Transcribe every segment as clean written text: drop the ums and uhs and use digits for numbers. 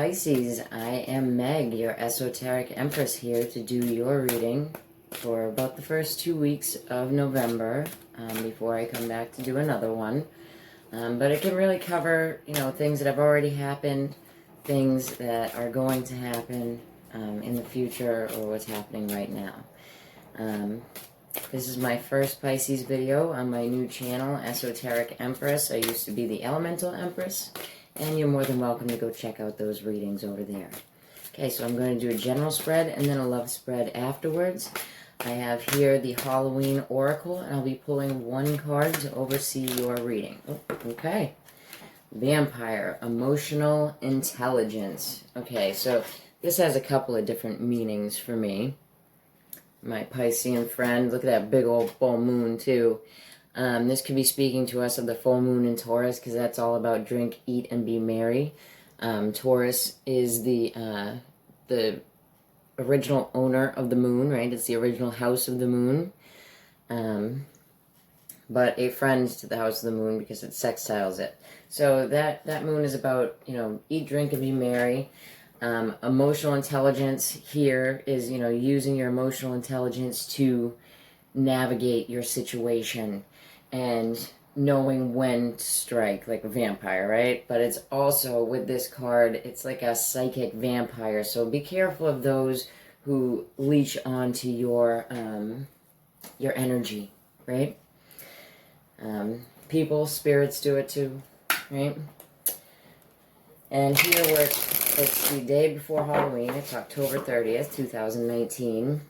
Pisces, I am Meg, your esoteric empress, here to do your reading for about the first 2 weeks of November before I come back to do another one. But it can really cover, things that have already happened, things that are going to happen in the future, or what's happening right now. This is my first Pisces video on my new channel, Esoteric Empress. I used to be the Elemental Empress, and you're more than welcome to go check out those readings over there. Okay, so I'm going to do a general spread and then a love spread afterwards. I have here the Halloween Oracle, and I'll be pulling one card to oversee your reading. Oh, okay. Vampire, emotional intelligence. Okay, so this has a couple of different meanings for me. My Piscean friend, look at that big old full moon too. This could be speaking to us of the full moon in Taurus, because that's all about drink, eat, and be merry. Taurus is the original owner of the moon, right? It's the original house of the moon. But a friend to the house of the moon because it sextiles it. So that moon is about, eat, drink, and be merry. Emotional intelligence here is, using your emotional intelligence to navigate your situation and knowing when to strike, like a vampire, right? But it's also, with this card, it's like a psychic vampire. So be careful of those who leech onto your energy, right? People, spirits do it too, right? And here it's the day before Halloween. It's October 30th, 2019.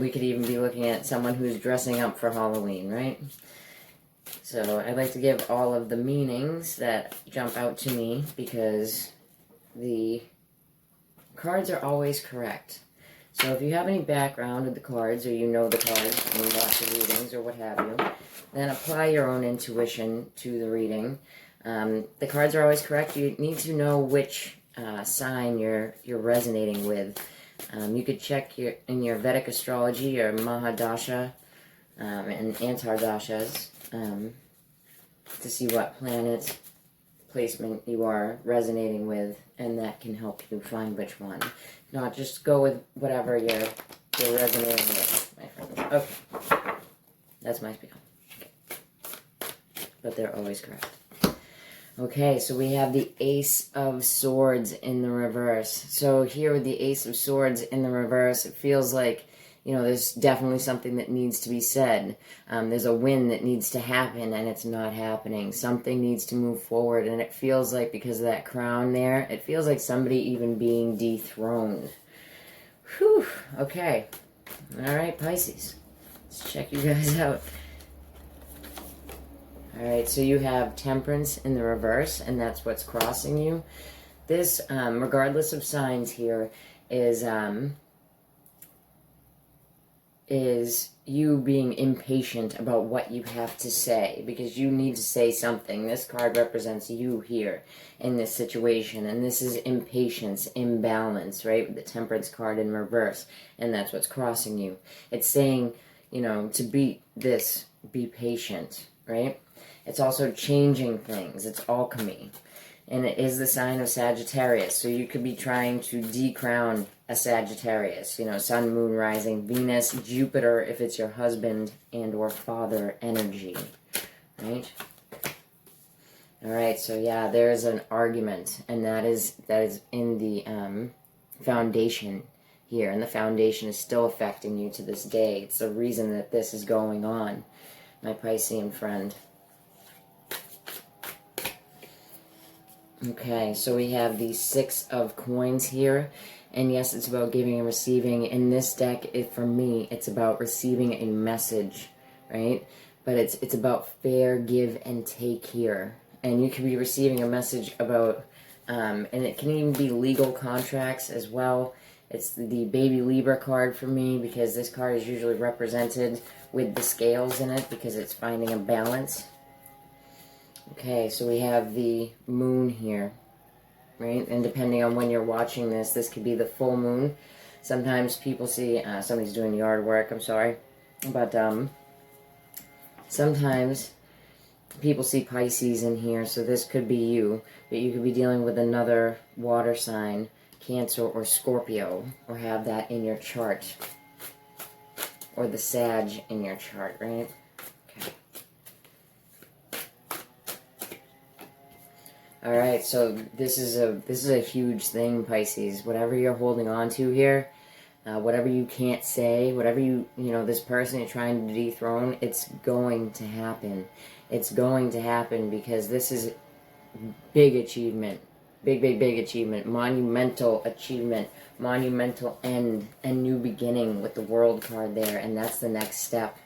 We could even be looking at someone who's dressing up for Halloween, right? So I'd like to give all of the meanings that jump out to me, because the cards are always correct. So if you have any background with the cards, or you know the cards and you watch the readings or what have you, then apply your own intuition to the reading. The cards are always correct. You need to know which sign you're resonating with. You could check in your Vedic astrology, your Mahadasha and Antardashas, to see what planet placement you are resonating with, and that can help you find which one. Not just go with whatever you're resonating with, my friends. Okay. That's my spiel. Okay. But they're always correct. Okay, so we have the Ace of Swords in the reverse. So here with the Ace of Swords in the reverse, it feels like, there's definitely something that needs to be said. There's a win that needs to happen, and it's not happening. Something needs to move forward, and it feels like, because of that crown there, it feels like somebody even being dethroned. Whew, okay. Alright, Pisces. Let's check you guys out. Alright, so you have Temperance in the reverse, and that's what's crossing you. This, regardless of signs here, is you being impatient about what you have to say, because you need to say something. This card represents you here in this situation, and this is impatience, imbalance, right? With the Temperance card in reverse, and that's what's crossing you. It's saying, to beat this, be patient, right? It's also changing things. It's alchemy. And it is the sign of Sagittarius. So you could be trying to decrown a Sagittarius. Sun, moon, rising, Venus, Jupiter, if it's your husband and or father energy. Right? Alright, so yeah, there's an argument. And that is in the foundation here. And the foundation is still affecting you to this day. It's the reason that this is going on, my Piscean friend. Okay, so we have the Six of Coins here, and yes, it's about giving and receiving. In this deck, for me, it's about receiving a message, right? But it's about fair give and take here, and you could be receiving a message about, and it can even be legal contracts as well. It's the Baby Libra card for me, because this card is usually represented with the scales in it, because it's finding a balance. Okay, so we have the moon here, right? And depending on when you're watching this, this could be the full moon. Sometimes people see, somebody's doing yard work, I'm sorry. But sometimes people see Pisces in here, so this could be you. But you could be dealing with another water sign, Cancer or Scorpio, or have that in your chart. Or the Sag in your chart, right? Okay. Alright, so this is a huge thing, Pisces. Whatever you're holding on to here, whatever you can't say, whatever this person you're trying to dethrone, it's going to happen. It's going to happen because this is big achievement. Big achievement. Monumental achievement. Monumental end. A new beginning with the World card there, and that's the next step.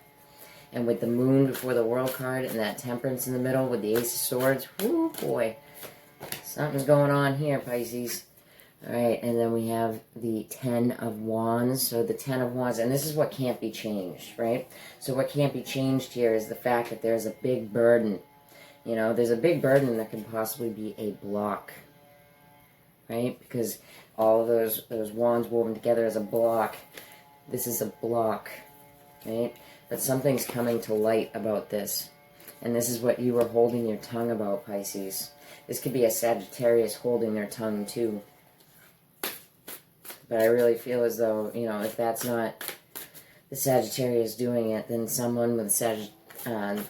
And with the Moon before the World card and that Temperance in the middle with the Ace of Swords, whoo boy. Something's going on here, Pisces. Alright, and then we have the Ten of Wands. So the Ten of Wands, and this is what can't be changed, right? So what can't be changed here is the fact that there's a big burden. There's a big burden that could possibly be a block, right? Because all of those wands woven together as a block. This is a block, right? But something's coming to light about this. And this is what you were holding your tongue about, Pisces. This could be a Sagittarius holding their tongue, too. But I really feel as though, if that's not the Sagittarius doing it, then someone with Sagittarius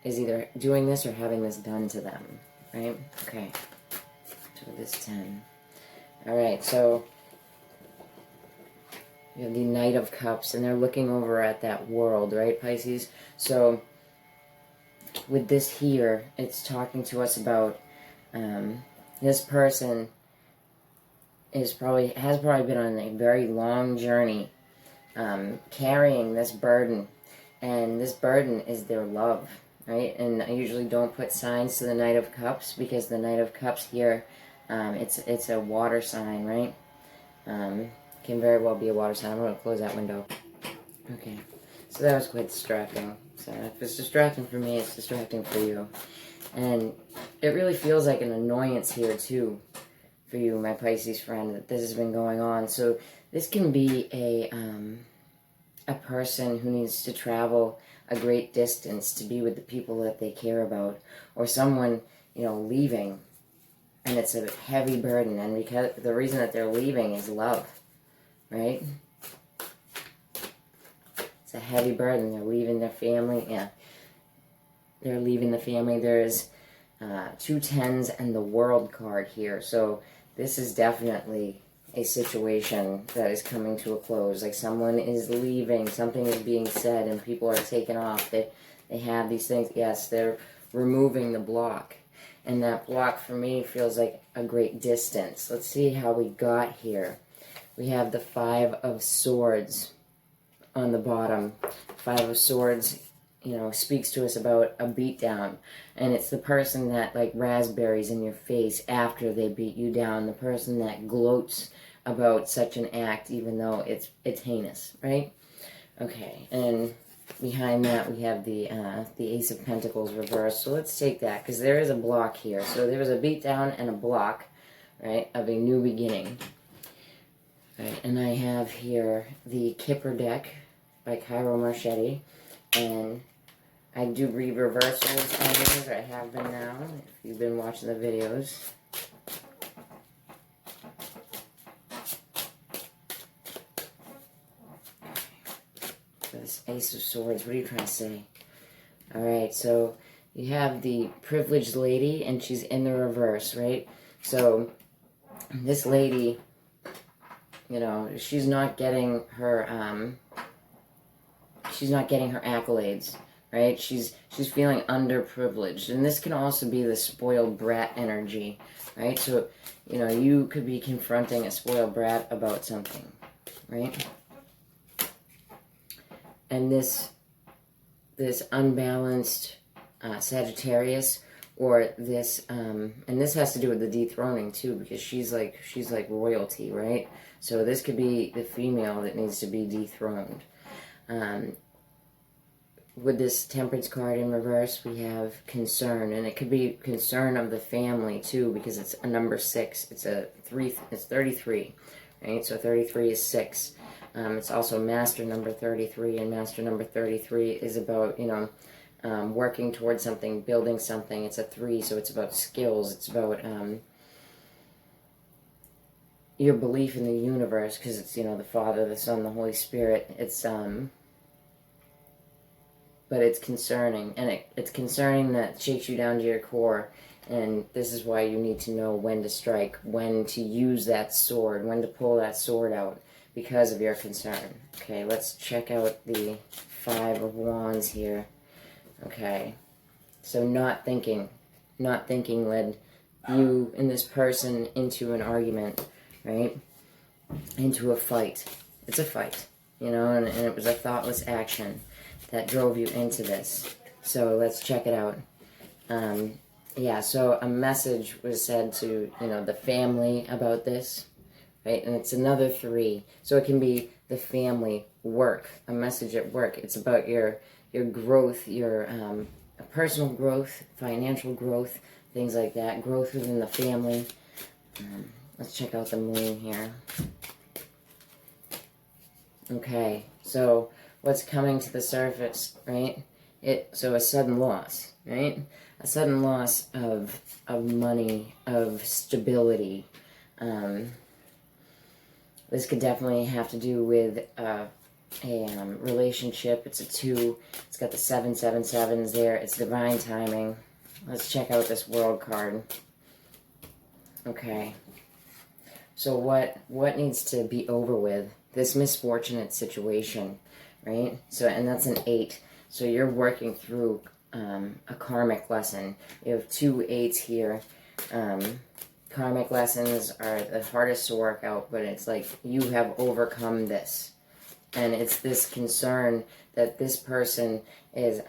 is either doing this or having this done to them, right? Okay. So this 10. Alright, so you have the Knight of Cups, and they're looking over at that world, right, Pisces? So with this here, it's talking to us about this person has probably been on a very long journey, carrying this burden, and this burden is their love, right? And I usually don't put signs to the Knight of Cups because the Knight of Cups here, it's a water sign, right? Can very well be a water sign. I'm going to close that window. Okay, so that was quite distracting. So if it's distracting for me, it's distracting for you. And it really feels like an annoyance here, too, for you, my Pisces friend, that this has been going on. So this can be a person who needs to travel a great distance to be with the people that they care about. Or someone, leaving. And it's a heavy burden. And because the reason that they're leaving is love. Right? It's a heavy burden. They're leaving their family. Yeah. They're leaving the family. There's 2 tens and the World card here. So this is definitely a situation that is coming to a close. Like someone is leaving. Something is being said and people are taking off. They have these things. Yes, they're removing the block. And that block for me feels like a great distance. Let's see how we got here. We have the 5 of Swords on the bottom. 5 of Swords, speaks to us about a beatdown. And it's the person that, like, raspberries in your face after they beat you down. The person that gloats about such an act, even though it's heinous, right? Okay, and behind that we have the Ace of Pentacles reversed. So let's take that, because there is a block here. So there was a beatdown and a block, right, of a new beginning. Right, and I have here the Kipper deck by Cairo Marchetti, and I do read reversals on these, or I have been now, if you've been watching the videos. This Ace of Swords, what are you trying to say? Alright, so you have the privileged lady, and she's in the reverse, right? So this lady, she's not getting her accolades, right? She's feeling underprivileged, and this can also be the spoiled brat energy, right? So, you could be confronting a spoiled brat about something, right? And this unbalanced Sagittarius, or this, and this has to do with the dethroning too, because she's like royalty, right? So this could be the female that needs to be dethroned. With this Temperance card in reverse, we have concern, and it could be concern of the family too, because it's a number 6. It's 33, right? So 33 is 6. It's also master number 33, and master number 33 is about, working towards something, building something. It's a 3, so it's about skills. It's about your belief in the universe, because it's, the Father, the Son, the Holy Spirit. It's but it's concerning, and it's concerning that shakes you down to your core. And this is why you need to know when to strike, when to use that sword, when to pull that sword out, because of your concern. Okay, let's check out the 5 of Wands here. Okay, so not thinking led you and this person into an argument, right? Into a fight. It's a fight, and it was a thoughtless action that drove you into this. So let's check it out. Yeah, so a message was said to, the family about this, right? And it's another 3. So it can be the family, work, a message at work. It's about your growth, your personal growth, financial growth, things like that, growth within the family. Let's check out the moon here. Okay, so what's coming to the surface, right? So a sudden loss, right? A sudden loss of money, of stability. This could definitely have to do with a relationship. It's a 2. It's got the 777s there. It's divine timing. Let's check out this World card. Okay. So what needs to be over with? This misfortunate situation, right? So, and that's an 8. So you're working through a karmic lesson. You have 2 8s here. Karmic lessons are the hardest to work out, but it's like you have overcome this. And it's this concern that this person is,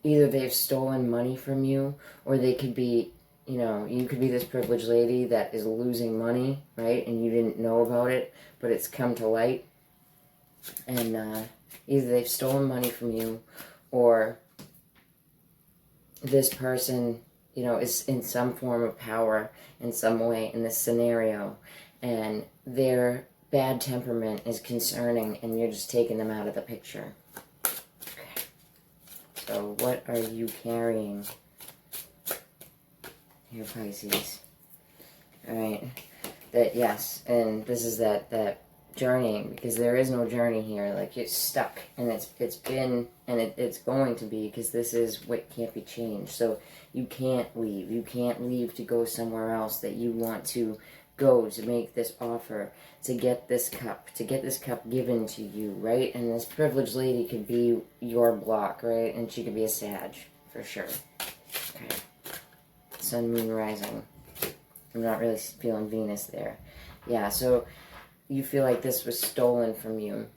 either they've stolen money from you, or they could be, you could be this privileged lady that is losing money, right? And you didn't know about it, but it's come to light. And either they've stolen money from you, or this person, is in some form of power in some way in this scenario, and their bad temperament is concerning, and you're just taking them out of the picture. Okay. So what are you carrying here, Pisces? Alright. Yes, and this is that journey, because there is no journey here. Like, you're stuck, and it's been, and it's going to be, because this is what can't be changed. So you can't leave. You can't leave to go somewhere else that you want to go, to make this offer, to get this cup given to you, right? And this privileged lady could be your block, right? And she could be a Sag, for sure. Okay. Sun, Moon, Rising. I'm not really feeling Venus there. Yeah, so you feel like this was stolen from you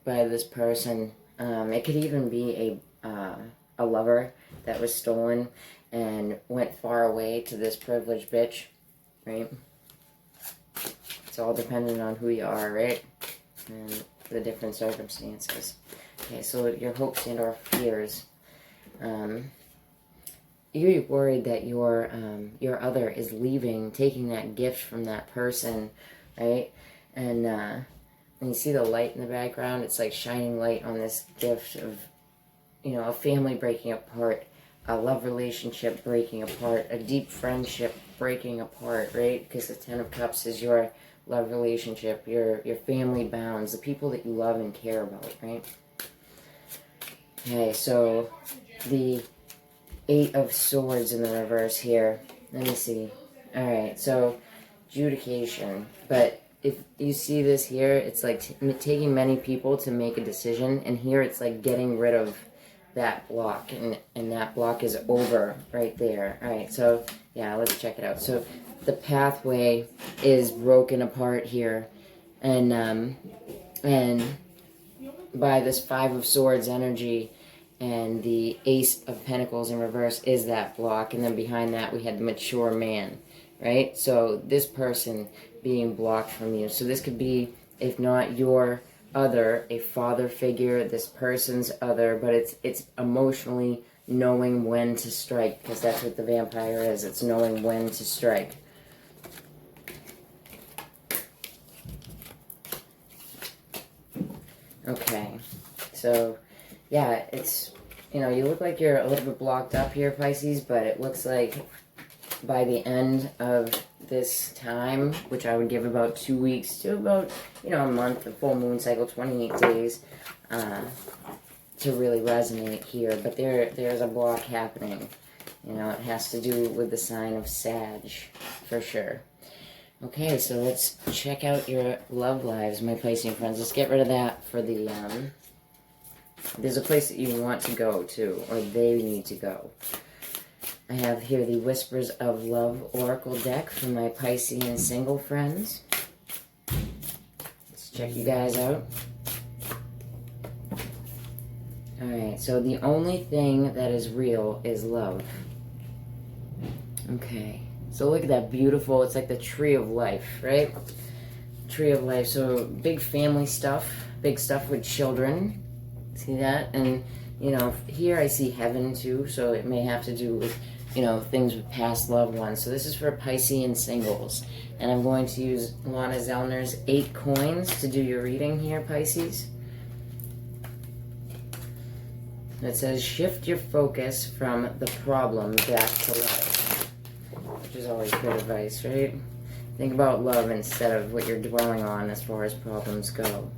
by this person. It could even be a lover that was stolen and went far away to this privileged bitch, right? It's all dependent on who you are, right? And the different circumstances. Okay, so your hopes and or fears. You're worried that your other is leaving, taking that gift from that person, right? And you see the light in the background. It's like shining light on this gift of, a family breaking apart, a love relationship breaking apart, a deep friendship breaking apart, right? Because the 10 of Cups is your love relationship, your family bounds, the people that you love and care about, right? Okay, so the 8 of Swords in the reverse here. Let me see. Alright, so adjudication. But if you see this here, it's like taking many people to make a decision, and here it's like getting rid of that block, and that block is over right there. Alright, so yeah, let's check it out. So the pathway is broken apart here, and by this 5 of Swords energy, and the Ace of Pentacles in reverse is that block, and then behind that we had the mature man, right? So this person being blocked from you. So this could be, if not your other, a father figure, this person's other, but it's emotionally knowing when to strike, because that's what the Vampire is. It's knowing when to strike. Okay, so yeah, it's, you know, you look like you're a little bit blocked up here, Pisces, but it looks like by the end of this time, which I would give about 2 weeks to about, you know, a month, a full moon cycle, 28 days, to really resonate here. But there's a block happening. You know, it has to do with the sign of Sag, for sure. Okay, so let's check out your love lives, my Piscean friends. Let's get rid of that for the, there's a place that you want to go to, or they need to go. I have here the Whispers of Love Oracle deck for my Piscean single friends. Let's check you guys out. Alright, so the only thing that is real is love. Okay, so look at that beautiful, it's like the tree of life, right? Tree of life, so big family stuff, big stuff with children. See that? And, you know, here I see heaven too, so it may have to do with, you know, things with past loved ones. So this is for Piscean singles. And I'm going to use Lana Zellner's 8 coins to do your reading here, Pisces. It says, shift your focus from the problem back to life. Which is always good advice, right? Think about love instead of what you're dwelling on as far as problems go.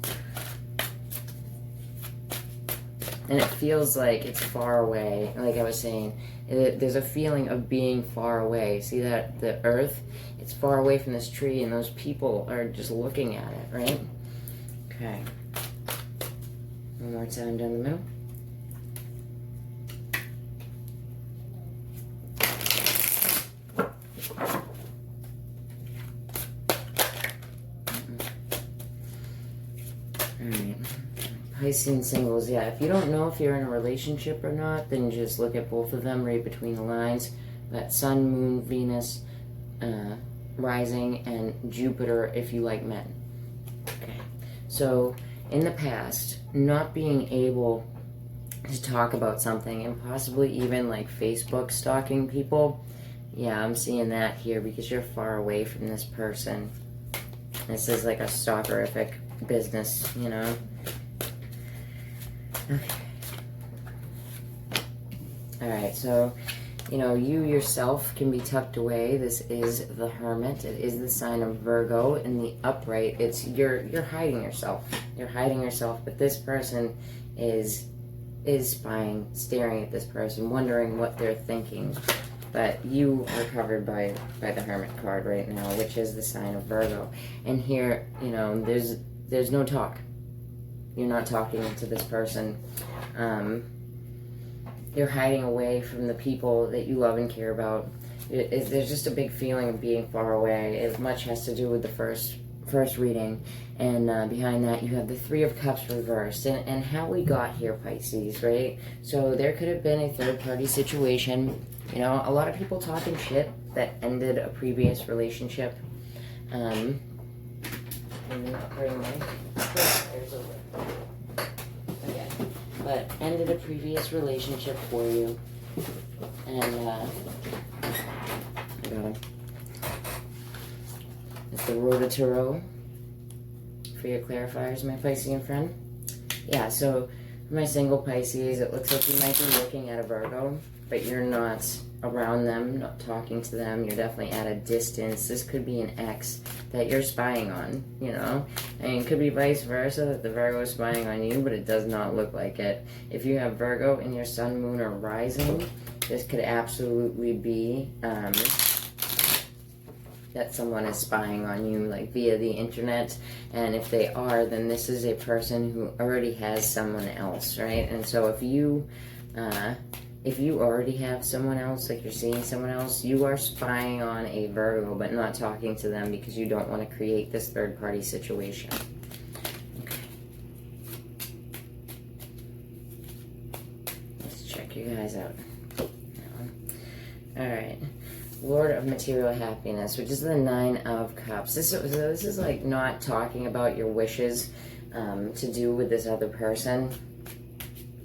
And it feels like it's far away. Like I was saying, there's a feeling of being far away. See that? The earth, it's far away from this tree, and those people are just looking at it, right? Okay. One more time down the middle. Alright. Piscean singles, yeah. If you don't know if you're in a relationship or not, then just look at both of them right between the lines. That Sun, Moon, Venus, rising, and Jupiter if you like men. Okay. So, in the past, not being able to talk about something, and possibly even like Facebook stalking people, yeah, I'm seeing that here because you're far away from this person. This is like a stalkerific business, you know. Okay. Alright, so, you know, you yourself can be tucked away. This is the Hermit. It is the sign of Virgo. In the upright, it's you're hiding yourself. You're hiding yourself, but this person is spying, staring at this person, wondering what they're thinking. But you are covered by the Hermit card right now, which is the sign of Virgo. And here, you know, there's no talk. You're not talking to this person. You're hiding away from the people that you love and care about. There's just a big feeling of being far away. It much has to do with the first reading. And behind that, you have the Three of Cups reversed. And how we got here, Pisces, right? So there could have been a third-party situation. You know, a lot of people talking shit that ended a previous relationship. I'm not bringing my prayers over. Okay. But ended a previous relationship for you. And, I got him. It's the Road to Tarot for your clarifiers, my Piscean friend. Yeah, so for my single Pisces, it looks like you might be looking at a Virgo, but you're not around them, not talking to them. You're definitely at a distance. This could be an ex that you're spying on, you know? I mean, it could be vice versa, that the Virgo is spying on you, but it does not look like it. If you have Virgo in your sun, moon, or rising, this could absolutely be that someone is spying on you, like via the internet. And if they are, then this is a person who already has someone else, right? And so if you already have someone else, like you're seeing someone else, you are spying on a Virgo, but not talking to them because you don't want to create this third-party situation. Okay. Let's check you guys out. Alright. Lord of Material Happiness, which is the Nine of Cups. This is like not talking about your wishes to do with this other person.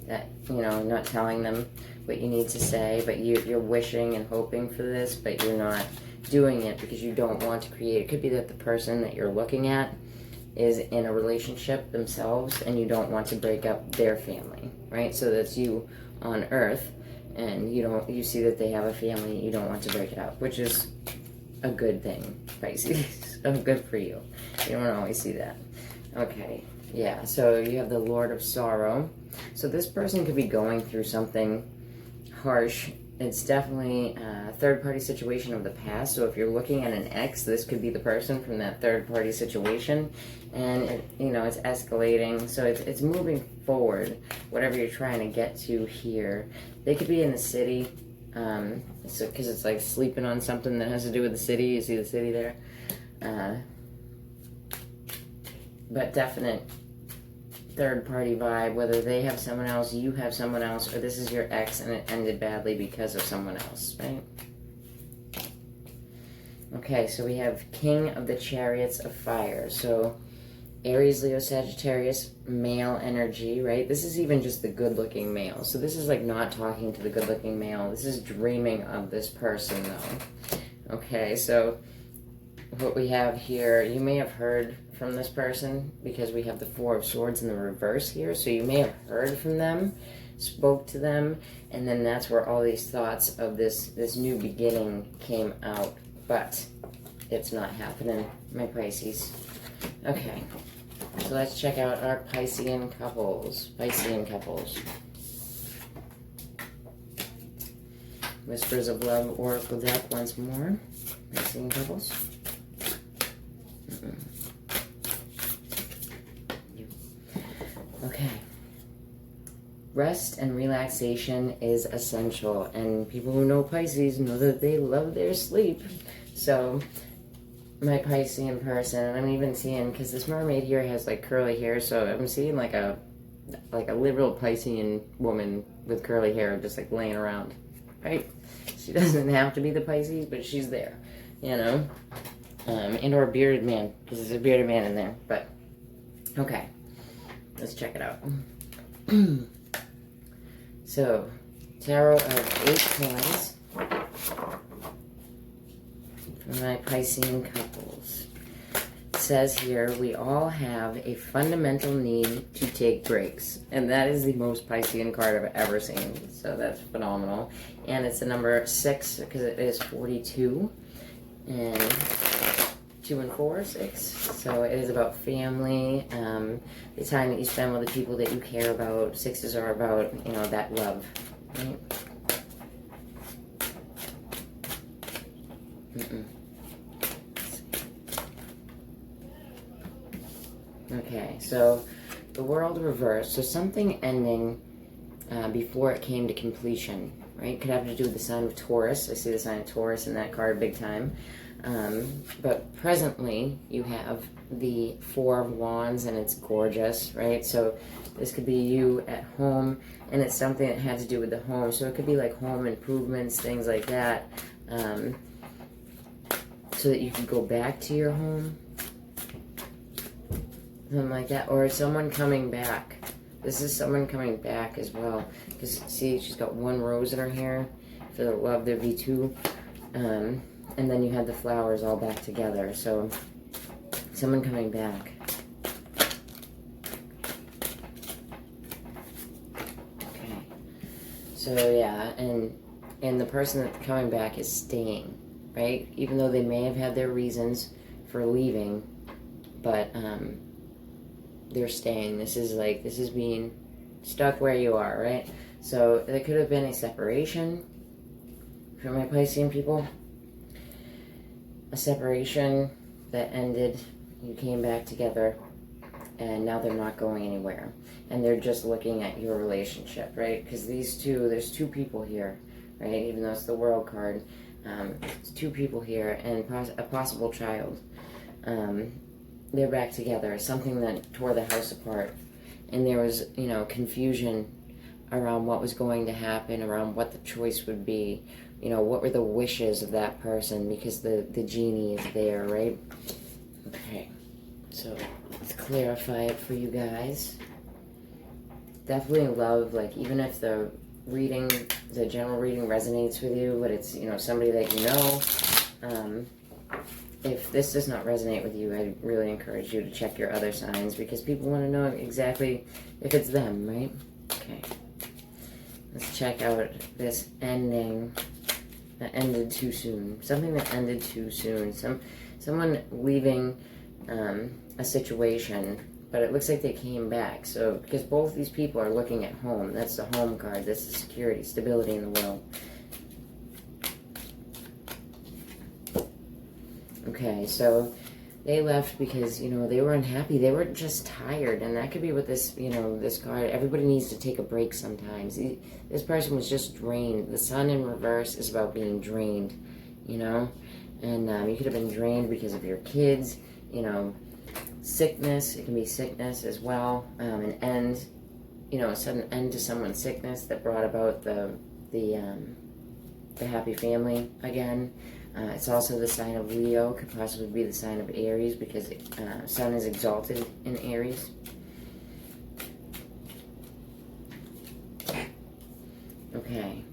That, you know, not telling them what you need to say, but you're wishing and hoping for this, but you're not doing it because you don't want to create. It could be that the person that you're looking at is in a relationship themselves and you don't want to break up their family, right? So that's you on Earth, and you see that they have a family, you don't want to break it up, which is a good thing, Pisces. So good for you. You don't always see that. Okay, yeah, so you have the Lord of Sorrow. So this person could be going through something harsh. It's definitely a third-party situation of the past. So if you're looking at an ex, this could be the person from that third-party situation, and it's escalating. So it's moving forward. Whatever you're trying to get to here, they could be in the city, because it's like sleeping on something that has to do with the city. You see the city there, but definite third-party vibe, whether they have someone else, you have someone else, or this is your ex and it ended badly because of someone else, right? Okay, so we have King of the Chariots of Fire. So Aries, Leo, Sagittarius, male energy, right? This is even just the good-looking male. So this is like not talking to the good-looking male. This is dreaming of this person, though. Okay, so what we have here, you may have heard from this person because we have the Four of Swords in the reverse here. So you may have heard from them, spoke to them, and then that's where all these thoughts of this new beginning came out. But it's not happening, my Pisces. Okay, so let's check out our Piscean couples. Whispers of Love Oracle deck once more. Piscean couples. Okay. Rest and relaxation is essential, and people who know Pisces know that they love their sleep. So my Piscean person, and I'm even seeing, because this mermaid here has like curly hair, so I'm seeing like a liberal Piscean woman with curly hair just like laying around, right? She doesn't have to be the Pisces, but she's there, and or a bearded man, because there's a bearded man in there. But okay, let's check it out. So, Tarot of 8 coins for my Piscean couples. It says here, we all have a fundamental need to take breaks. And that is the most Piscean card I've ever seen. So that's phenomenal. And it's the number 6 because it is 42. And 2 and 4, 6. So it is about family, the time that you spend with the people that you care about. 6s are about, that love, right? Okay, so the world reversed. So something ending before it came to completion, right? Could have to do with the sign of Taurus. I see the sign of Taurus in that card big time. But presently you have the Four of Wands, and it's gorgeous, right? So this could be you at home, and it's something that had to do with the home. So it could be like home improvements, things like that, so that you can go back to your home, something like that. Or someone coming back. This is someone coming back as well, because see, she's got 1 rose in her hair. For the love, there'd be 2. And then you had the flowers all back together. So, someone coming back. Okay. So, yeah, and the person that's coming back is staying, right? Even though they may have had their reasons for leaving, but they're staying. This is being stuck where you are, right? So, there could have been a separation for my Piscean people. A separation that ended, you came back together, and now they're not going anywhere. And they're just looking at your relationship, right? Because there's 2 people here, right? Even though it's the World card, it's 2 people here, and a possible child. They're back together, something that tore the house apart. And there was, confusion around what was going to happen, around what the choice would be. What were the wishes of that person, because the genie is there, right? Okay, so let's clarify it for you guys. Definitely love, like, even if the general reading resonates with you, but it's, somebody that you know, if this does not resonate with you, I really encourage you to check your other signs, because people want to know exactly if it's them, right? Okay. Let's check out this ending that ended too soon. Something that ended too soon. Someone leaving a situation, but it looks like they came back. So, because both these people are looking at home. That's the home card. That's the security, stability in the world. Okay, so they left because, you know, they were unhappy. They were just tired, and that could be what this, you know, this card, everybody needs to take a break sometimes. This person was just drained. The sun in reverse is about being drained, you know, and you could have been drained because of your kids, you know, sickness. It can be sickness as well, an end, you know, a sudden end to someone's sickness that brought about the happy family again. It's also the sign of Leo, could possibly be the sign of Aries, because Sun is exalted in Aries. Okay,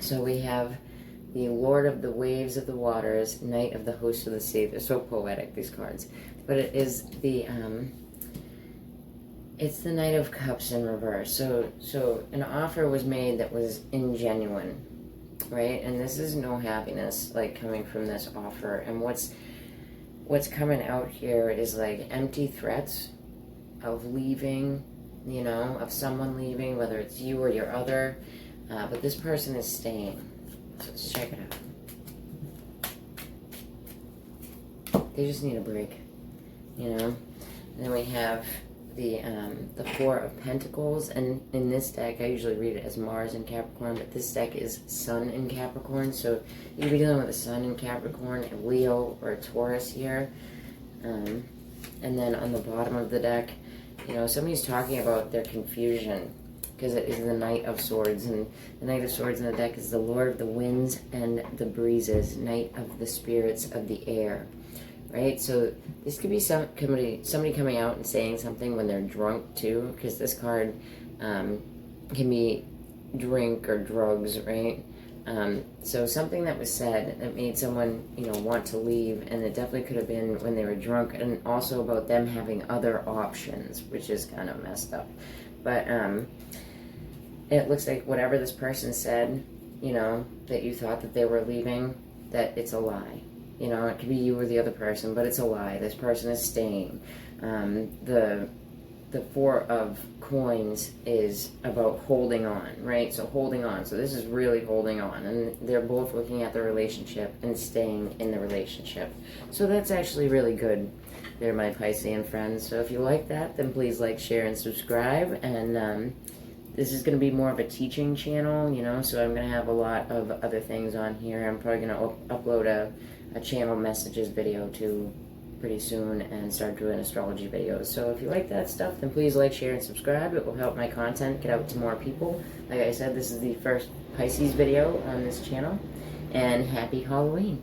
so we have the Lord of the Waves of the Waters, Knight of the Host of the Sea. They're so poetic, these cards. But it is the, it's the Knight of Cups in reverse. So an offer was made that was ingenuine. Right, and this is no happiness like coming from this offer, and what's coming out here is like empty threats of leaving, you know, of someone leaving, whether it's you or your other, but this person is staying. So let's check it out. They just need a break, you know. And then we have the Four of Pentacles, and in this deck, I usually read it as Mars in Capricorn, but this deck is Sun in Capricorn, so you could be dealing with a Sun in Capricorn, a Leo, or a Taurus here. And then on the bottom of the deck, you know, somebody's talking about their confusion, because it is the Knight of Swords, and the Knight of Swords in the deck is the Lord of the Winds and the Breezes, Knight of the Spirits of the Air. Right, so this could be somebody coming out and saying something when they're drunk too, because this card can be drink or drugs, right? So something that was said that made someone, you know, want to leave, and it definitely could have been when they were drunk, and also about them having other options, which is kind of messed up. But it looks like whatever this person said, you know, that you thought that they were leaving, that it's a lie. You know, it could be you or the other person, but it's a lie. This person is staying. The Four of Coins is about holding on, right? So holding on. So this is really holding on. And they're both looking at the relationship and staying in the relationship. So that's actually really good. They're my Piscean friends. So if you like that, then please like, share, and subscribe. And this is going to be more of a teaching channel, you know, so I'm going to have a lot of other things on here. I'm probably going to upload a channel messages video too pretty soon, and start doing astrology videos. So if you like that stuff, then please like, share, and subscribe. It will help my content get out to more people. Like I said, this is the first Pisces video on this channel, and happy Halloween.